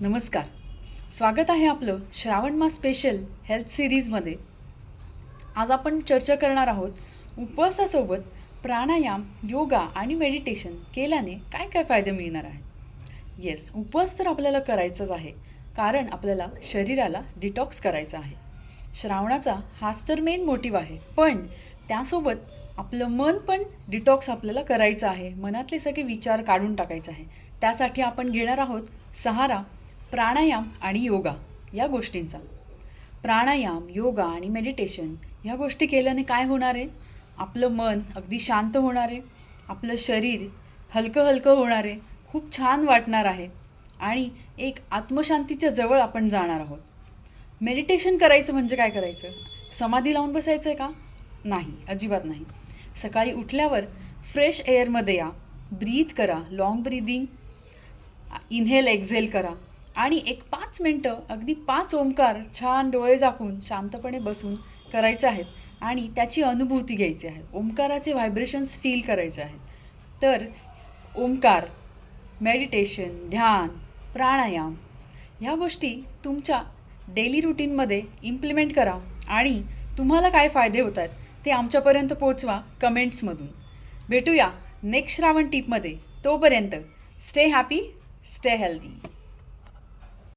नमस्कार. स्वागत आहे आपलं श्रावण मास स्पेशल हेल्थ सिरीजमध्ये. आज आपण चर्चा करणार आहोत उपवासासोबत प्राणायाम, योगा आणि मेडिटेशन केल्याने काय काय फायदे मिळणार आहेत. येस, उपवास तर आपल्याला करायचाच आहे, कारण आपल्याला शरीराला डिटॉक्स करायचं आहे. श्रावणाचा हाच तर मेन मोटिव्ह आहे, पण त्यासोबत आपलं मन पण डिटॉक्स आपल्याला करायचं आहे. मनातले सगळे विचार काढून टाकायचं आहे. त्यासाठी आपण घेणार आहोत सहारा प्राणायाम आणि योगा या गोष्टींचा. प्राणायाम, योगा आणि मेडिटेशन ह्या गोष्टी केल्याने काय होणार आहे? आपलं मन अगदी शांत होणार आहे, आपलं शरीर हलकं हलकं होणार आहे, खूप छान वाटणार आहे आणि एक आत्मशांतीच्या जवळ आपण जाणार आहोत. मेडिटेशन करायचं म्हणजे काय करायचं? समाधी लावून बसायचं आहे का? नाही, अजिबात नाही. सकाळी उठल्यावर फ्रेश एअरमध्ये या, ब्रीथ करा, लाँग ब्रीदिंग, इन्हेल एक्झेल करा आणि एक 5 मिनटं अगदी 5 ओंकार छान डोळे झाकून शांतपणे बसून करायचे आहेत आणि त्याची अनुभूती घ्यायची आहे. ओंकाराचे व्हायब्रेशन्स फील करायचे आहेत. तर ओंकार, मेडिटेशन, ध्यान, प्राणायाम ह्या गोष्टी तुमच्या डेली रुटीनमध्ये इम्प्लिमेंट करा आणि तुम्हाला काय फायदे होत आहेत ते आमच्यापर्यंत पोहोचवा कमेंट्समधून. भेटूया नेक्स्ट श्रावण टिपमध्ये. तोपर्यंत स्टे हॅपी, स्टे हेल्दी.